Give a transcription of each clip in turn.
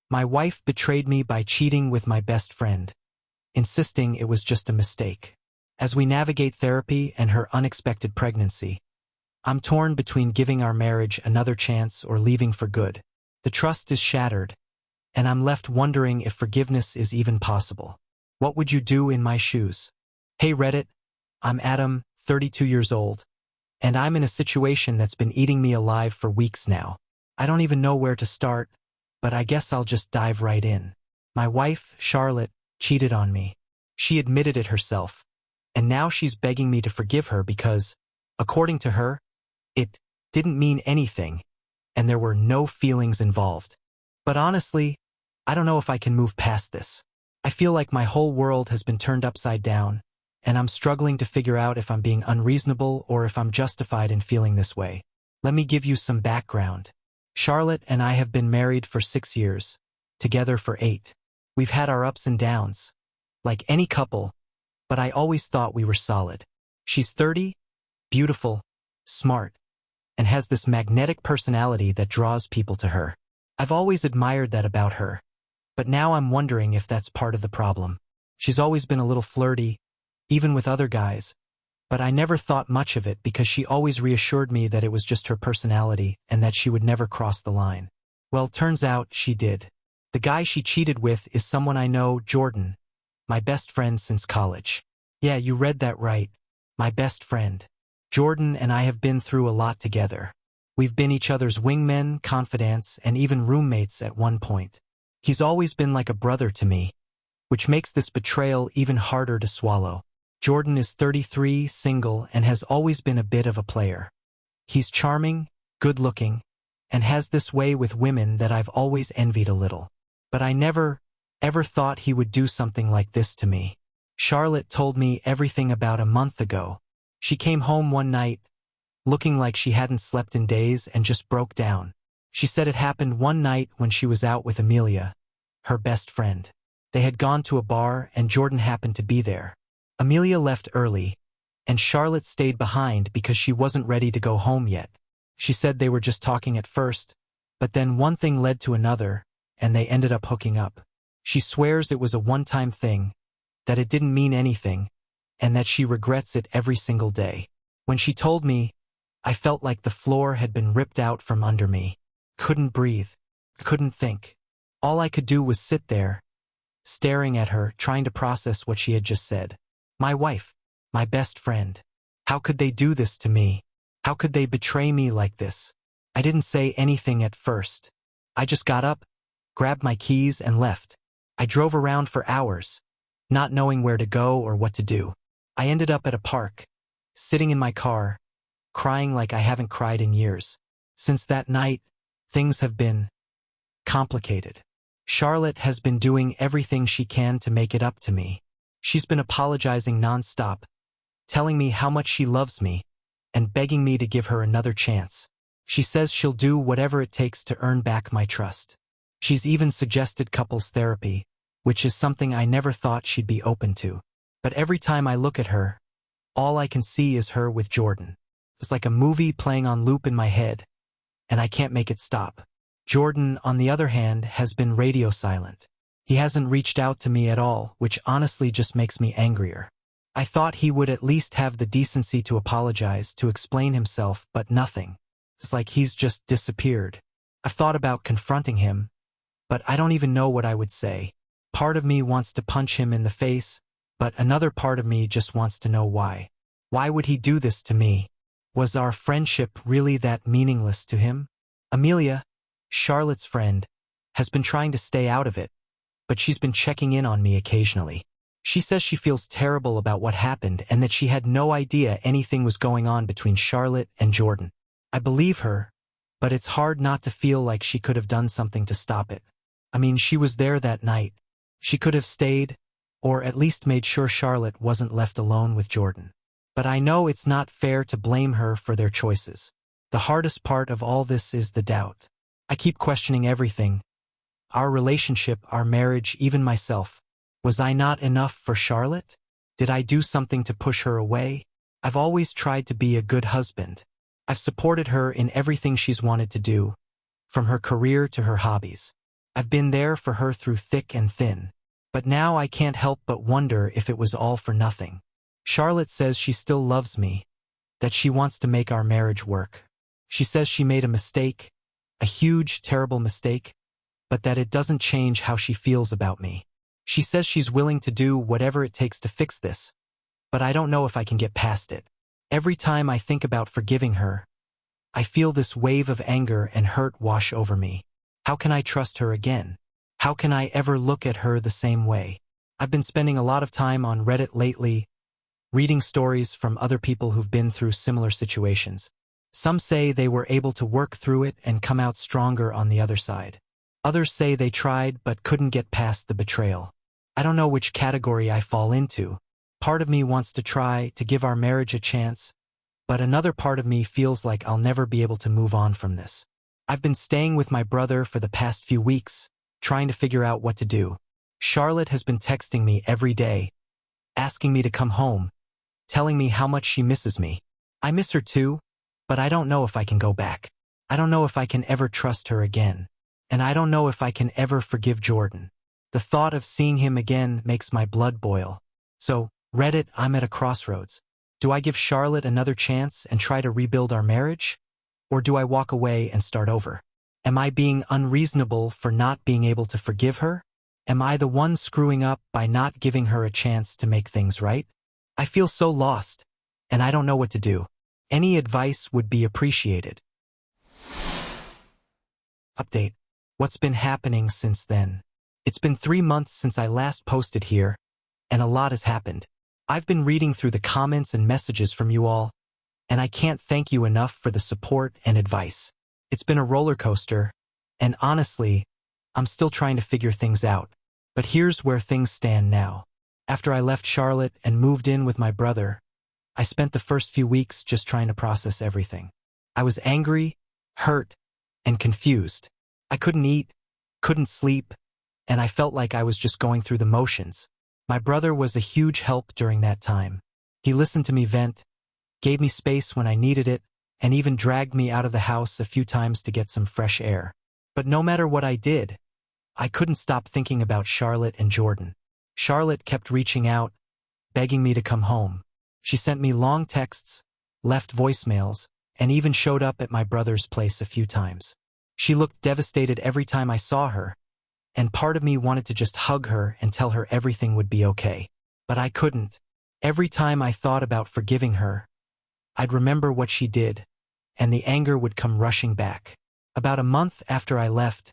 My wife betrayed me by cheating with my best friend, insisting it was just a mistake. As we navigate therapy and her unexpected pregnancy, I'm torn between giving our marriage another chance or leaving for good. The trust is shattered, and I'm left wondering if forgiveness is even possible. What would you do in my shoes? Hey Reddit, I'm Adam, 32 years old, and I'm in a situation that's been eating me alive for weeks now. I don't even know where to start, but I guess I'll just dive right in. My wife, Charlotte, cheated on me. She admitted it herself, and now she's begging me to forgive her because, according to her, it didn't mean anything, and there were no feelings involved. But honestly, I don't know if I can move past this. I feel like my whole world has been turned upside down, and I'm struggling to figure out if I'm being unreasonable or if I'm justified in feeling this way. Let me give you some background. Charlotte and I have been married for 6 years, together for 8. We've had our ups and downs, like any couple, but I always thought we were solid. She's 30, beautiful, smart, and has this magnetic personality that draws people to her. I've always admired that about her, but now I'm wondering if that's part of the problem. She's always been a little flirty, even with other guys, but I never thought much of it because she always reassured me that it was just her personality and that she would never cross the line. Well, turns out she did. The guy she cheated with is someone I know, Jordan, my best friend since college. Yeah, you read that right. My best friend. Jordan and I have been through a lot together. We've been each other's wingmen, confidants, and even roommates at one point. He's always been like a brother to me, which makes this betrayal even harder to swallow. Jordan is 33, single, and has always been a bit of a player. He's charming, good-looking, and has this way with women that I've always envied a little. But I never, ever thought he would do something like this to me. Charlotte told me everything about a month ago. She came home one night, looking like she hadn't slept in days and just broke down. She said it happened one night when she was out with Amelia, her best friend. They had gone to a bar and Jordan happened to be there. Amelia left early, and Charlotte stayed behind because she wasn't ready to go home yet. She said they were just talking at first, but then one thing led to another, and they ended up hooking up. She swears it was a one-time thing, that it didn't mean anything, and that she regrets it every single day. When she told me, I felt like the floor had been ripped out from under me. Couldn't breathe. Couldn't think. All I could do was sit there, staring at her, trying to process what she had just said. My wife, my best friend. How could they do this to me? How could they betray me like this? I didn't say anything at first. I just got up, grabbed my keys, and left. I drove around for hours, not knowing where to go or what to do. I ended up at a park, sitting in my car, crying like I haven't cried in years. Since that night, things have been complicated. Charlotte has been doing everything she can to make it up to me. She's been apologizing nonstop, telling me how much she loves me, and begging me to give her another chance. She says she'll do whatever it takes to earn back my trust. She's even suggested couples therapy, which is something I never thought she'd be open to. But every time I look at her, all I can see is her with Jordan. It's like a movie playing on loop in my head, and I can't make it stop. Jordan, on the other hand, has been radio silent. He hasn't reached out to me at all, which honestly just makes me angrier. I thought he would at least have the decency to apologize, to explain himself, but nothing. It's like he's just disappeared. I've thought about confronting him, but I don't even know what I would say. Part of me wants to punch him in the face, but another part of me just wants to know why. Why would he do this to me? Was our friendship really that meaningless to him? Amelia, Charlotte's friend, has been trying to stay out of it, but she's been checking in on me occasionally. She says she feels terrible about what happened and that she had no idea anything was going on between Charlotte and Jordan. I believe her, but it's hard not to feel like she could have done something to stop it. I mean, she was there that night. She could have stayed, or at least made sure Charlotte wasn't left alone with Jordan. But I know it's not fair to blame her for their choices. The hardest part of all this is the doubt. I keep questioning everything. Our relationship, our marriage, even myself. Was I not enough for Charlotte? Did I do something to push her away? I've always tried to be a good husband. I've supported her in everything she's wanted to do, from her career to her hobbies. I've been there for her through thick and thin. But now I can't help but wonder if it was all for nothing. Charlotte says she still loves me, that she wants to make our marriage work. She says she made a mistake, a huge, terrible mistake, but that it doesn't change how she feels about me. She says she's willing to do whatever it takes to fix this, but I don't know if I can get past it. Every time I think about forgiving her, I feel this wave of anger and hurt wash over me. How can I trust her again? How can I ever look at her the same way? I've been spending a lot of time on Reddit lately, reading stories from other people who've been through similar situations. Some say they were able to work through it and come out stronger on the other side. Others say they tried but couldn't get past the betrayal. I don't know which category I fall into. Part of me wants to try to give our marriage a chance, but another part of me feels like I'll never be able to move on from this. I've been staying with my brother for the past few weeks, trying to figure out what to do. Charlotte has been texting me every day, asking me to come home, telling me how much she misses me. I miss her too, but I don't know if I can go back. I don't know if I can ever trust her again. And I don't know if I can ever forgive Jordan. The thought of seeing him again makes my blood boil. So, Reddit, I'm at a crossroads. Do I give Charlotte another chance and try to rebuild our marriage? Or do I walk away and start over? Am I being unreasonable for not being able to forgive her? Am I the one screwing up by not giving her a chance to make things right? I feel so lost, and I don't know what to do. Any advice would be appreciated. Update. What's been happening since then? It's been 3 months since I last posted here, and a lot has happened. I've been reading through the comments and messages from you all, and I can't thank you enough for the support and advice. It's been a roller coaster, and honestly, I'm still trying to figure things out. But here's where things stand now. After I left Charlotte and moved in with my brother, I spent the first few weeks just trying to process everything. I was angry, hurt, and confused. I couldn't eat, couldn't sleep, and I felt like I was just going through the motions. My brother was a huge help during that time. He listened to me vent, gave me space when I needed it, and even dragged me out of the house a few times to get some fresh air. But no matter what I did, I couldn't stop thinking about Charlotte and Jordan. Charlotte kept reaching out, begging me to come home. She sent me long texts, left voicemails, and even showed up at my brother's place a few times. She looked devastated every time I saw her, and part of me wanted to just hug her and tell her everything would be okay. But I couldn't. Every time I thought about forgiving her, I'd remember what she did, and the anger would come rushing back. About a month after I left,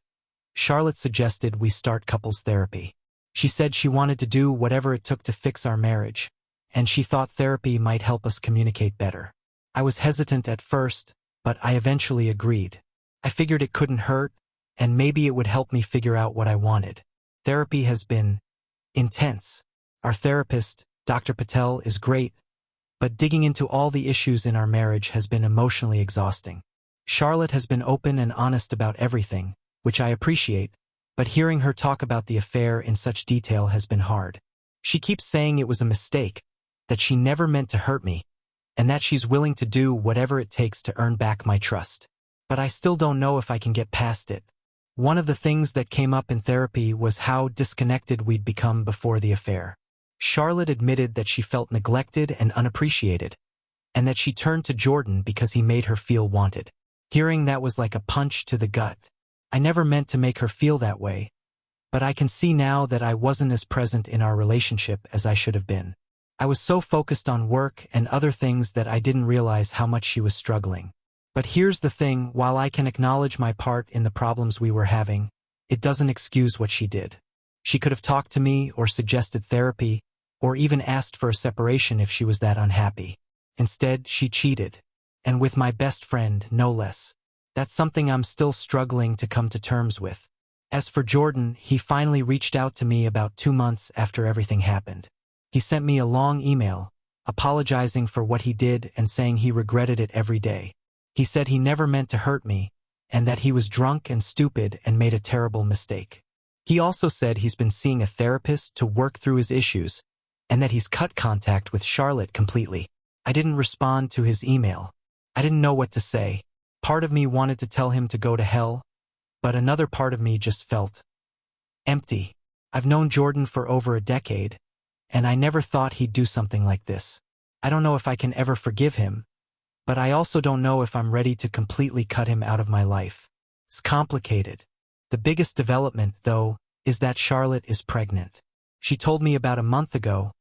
Charlotte suggested we start couples therapy. She said she wanted to do whatever it took to fix our marriage, and she thought therapy might help us communicate better. I was hesitant at first, but I eventually agreed. I figured it couldn't hurt, and maybe it would help me figure out what I wanted. Therapy has been intense. Our therapist, Dr. Patel, is great, but digging into all the issues in our marriage has been emotionally exhausting. Charlotte has been open and honest about everything, which I appreciate, but hearing her talk about the affair in such detail has been hard. She keeps saying it was a mistake, that she never meant to hurt me, and that she's willing to do whatever it takes to earn back my trust. But I still don't know if I can get past it. One of the things that came up in therapy was how disconnected we'd become before the affair. Charlotte admitted that she felt neglected and unappreciated, and that she turned to Jordan because he made her feel wanted. Hearing that was like a punch to the gut. I never meant to make her feel that way, but I can see now that I wasn't as present in our relationship as I should have been. I was so focused on work and other things that I didn't realize how much she was struggling. But here's the thing, while I can acknowledge my part in the problems we were having, it doesn't excuse what she did. She could have talked to me or suggested therapy, or even asked for a separation if she was that unhappy. Instead, she cheated. And with my best friend, no less. That's something I'm still struggling to come to terms with. As for Jordan, he finally reached out to me about 2 months after everything happened. He sent me a long email, apologizing for what he did and saying he regretted it every day. He said he never meant to hurt me, and that he was drunk and stupid and made a terrible mistake. He also said he's been seeing a therapist to work through his issues, and that he's cut contact with Charlotte completely. I didn't respond to his email. I didn't know what to say. Part of me wanted to tell him to go to hell, but another part of me just felt Empty. I've known Jordan for over a decade, and I never thought he'd do something like this. I don't know if I can ever forgive him, but I also don't know if I'm ready to completely cut him out of my life. It's complicated. The biggest development, though, is that Charlotte is pregnant. She told me about a month ago,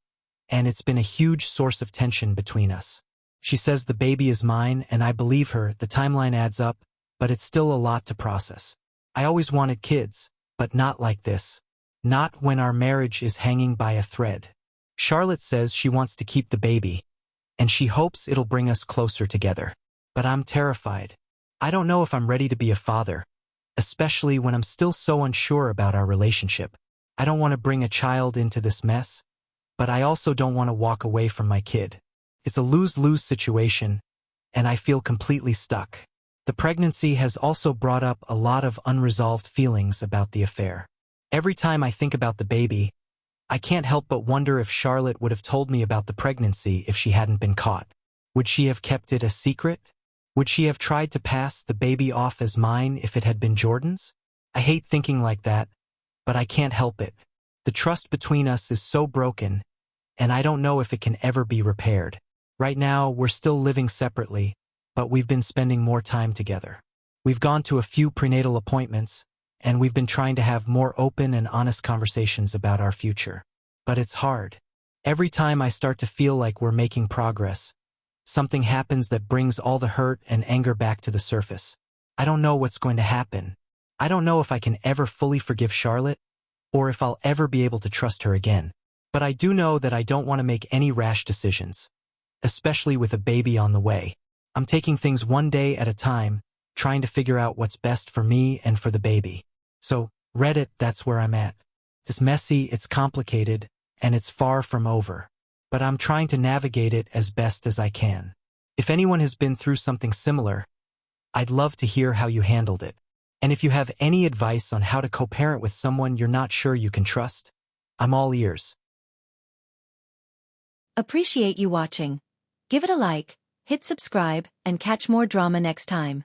and it's been a huge source of tension between us. She says the baby is mine, and I believe her. The timeline adds up, but it's still a lot to process. I always wanted kids, but not like this. Not when our marriage is hanging by a thread. Charlotte says she wants to keep the baby, and she hopes it'll bring us closer together. But I'm terrified. I don't know if I'm ready to be a father, especially when I'm still so unsure about our relationship. I don't want to bring a child into this mess, but I also don't want to walk away from my kid. It's a lose-lose situation, and I feel completely stuck. The pregnancy has also brought up a lot of unresolved feelings about the affair. Every time I think about the baby, I can't help but wonder if Charlotte would have told me about the pregnancy if she hadn't been caught. Would she have kept it a secret? Would she have tried to pass the baby off as mine if it had been Jordan's? I hate thinking like that, but I can't help it. The trust between us is so broken, and I don't know if it can ever be repaired. Right now, we're still living separately, but we've been spending more time together. We've gone to a few prenatal appointments, and we've been trying to have more open and honest conversations about our future. But it's hard. Every time I start to feel like we're making progress, something happens that brings all the hurt and anger back to the surface. I don't know what's going to happen. I don't know if I can ever fully forgive Charlotte, or if I'll ever be able to trust her again. But I do know that I don't want to make any rash decisions, especially with a baby on the way. I'm taking things one day at a time, trying to figure out what's best for me and for the baby. So, Reddit, that's where I'm at. It's messy, it's complicated, and it's far from over. But I'm trying to navigate it as best as I can. If anyone has been through something similar, I'd love to hear how you handled it. And if you have any advice on how to co-parent with someone you're not sure you can trust, I'm all ears. Appreciate you watching. Give it a like, hit subscribe, and catch more drama next time.